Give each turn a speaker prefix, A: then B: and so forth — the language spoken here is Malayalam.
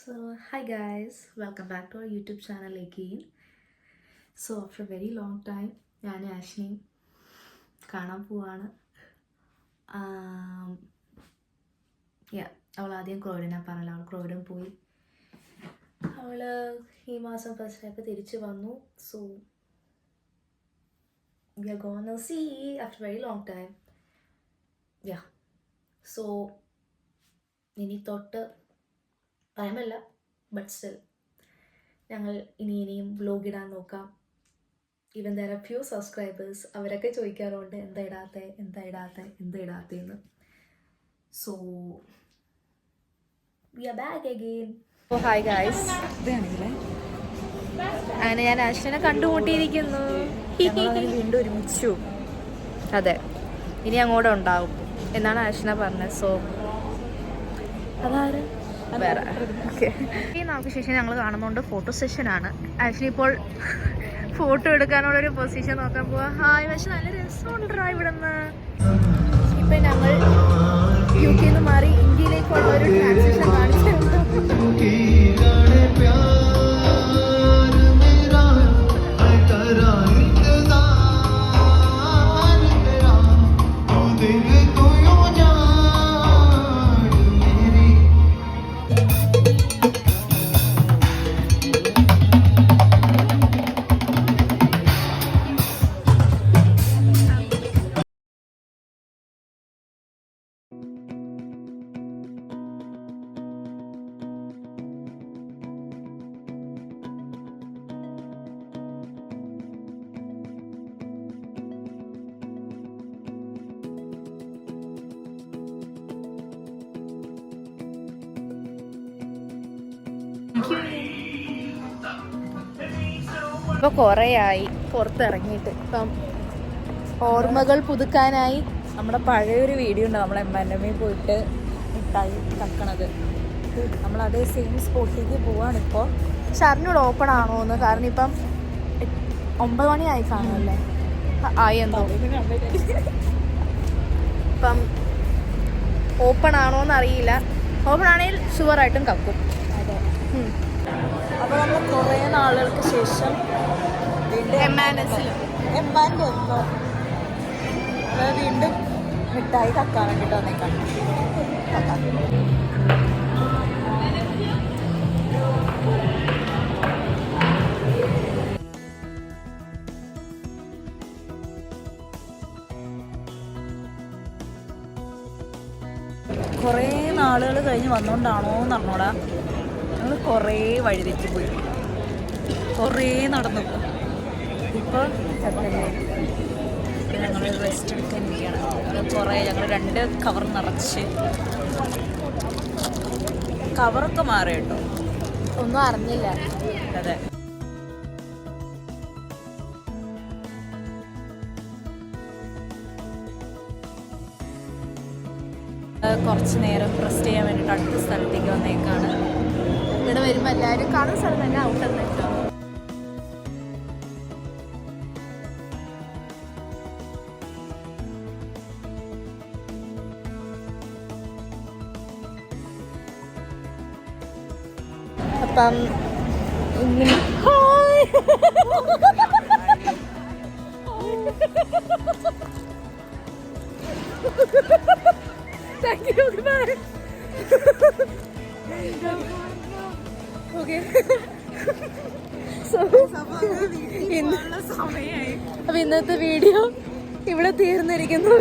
A: So, hi guys, welcome back to our YouTube channel again. So, after a very long time, ഞാൻ ആഷ്നിയും കാണാൻ പോവാണ്. അവൾ ആദ്യം ക്രോയിഡനാണ് പറഞ്ഞല്ലോ, അവൾ ക്രോയിഡൻ പോയി. അവൾ ഈ മാസം ഫസ്റ്റായപ്പോൾ തിരിച്ചു വന്നു. So we are gonna see after a very long time. So ഇനി തൊട്ട് ടൈമല്ല, ബട്ട് സ്റ്റിൽ ഞങ്ങൾ ഇനിയും വ്ലോഗ് ഇടാൻ നോക്കാം. Even there are few subscribers, അവരൊക്കെ ചോദിക്കാറുണ്ട് എന്താ ഇടാത്തതെന്ന്. So we are back again. Hi guys, അങ്ങനെ ഞാൻ ആഷ്നെ കണ്ടുമുട്ടിയിരിക്കുന്നു. വീണ്ടും ഒരുമിച്ചു. അതെ, ഇനി അങ്ങോട്ട് ഉണ്ടാവും എന്നാണ് ആഷ്ന പറഞ്ഞത്. സോ അതാര് വേറെ ഈ നമുക്ക് ശേഷം ഞങ്ങൾ കാണുന്നുണ്ട് ഫോട്ടോ സെഷനാണ്. ആക്ച്വലി ഇപ്പോൾ ഫോട്ടോ എടുക്കാനുള്ളൊരു പൊസിഷൻ നോക്കാൻ പോവാ. ഹായ്, പക്ഷെ നല്ല രസമുണ്ടാ ഇവിടെ നിന്ന്. ഇപ്പം ഞങ്ങൾ UK നിന്ന് മാറി ഇന്ത്യയിലേക്കുള്ള ഒരു ട്രാൻസിഷൻ കാണിച്ചിട്ടുണ്ട്. ഇപ്പോൾ കുറേയായി പുറത്തിറങ്ങിയിട്ട്. ഇപ്പം ഓർമ്മകൾ പുതുക്കാനായി
B: നമ്മുടെ പഴയൊരു വീഡിയോ ഉണ്ട്, നമ്മൾ എമ്മാൻ്റെമ്മയിൽ പോയിട്ട് മിഠായി തക്കണത്. നമ്മൾ അതേ സെയിം സ്പോട്ടിലേക്ക് പോവാണിപ്പോൾ.
A: പക്ഷെ അറിഞ്ഞൂടെ ഓപ്പൺ ആണോ എന്ന്, കാരണം ഇപ്പം 9 മണിയായി കാണുമല്ലേ, ആയി എന്തോ. ഇപ്പം ഓപ്പൺ ആണോന്ന് അറിയില്ല. ഓപ്പൺ ആണെങ്കിൽ ഷുവറായിട്ടും കക്കും.
B: അതെ. അപ്പോൾ നമ്മൾ കുറേ നാളുകൾക്ക് ശേഷം വീണ്ടും മിഠായി കക്കാൻ വേണ്ടിയിട്ട് വന്നേക്കാം. കുറേ നാളുകൾ കഴിഞ്ഞ് വന്നുകൊണ്ടാണോ എന്ന് അറിഞ്ഞൂടാ, ഞങ്ങൾ കുറേ വഴിതെറ്റിപ്പോയി, കുറേ നടന്നു. ഇപ്പോൾ ഞങ്ങൾ റെസ്റ്റ് എടുക്കാൻ ഇരിക്കുകയാണ്. കുറേ ഞങ്ങൾ 2 കവർ നിറച്ച്, കവറൊക്കെ മാറി കേട്ടോ,
A: ഒന്നും അറിഞ്ഞില്ല.
B: അതെ. കുറച്ച് നേരം റെസ്റ്റ് ചെയ്യാൻ വേണ്ടിയിട്ട് അടുത്ത സ്ഥലത്തേക്ക് വന്നേക്കാണ്.
A: ഇവിടെ വരുമ്പോൾ എല്ലാവരും കാണുന്ന സ്ഥലം തന്നെ ഔട്ട് എന്നിട്ടോ. അപ്പം താങ്ക് യു. ബൈ. ഓക്കെ, അപ്പൊ ഇന്നത്തെ വീഡിയോ ഇവിടെ തീർന്നിരിക്കുന്നു.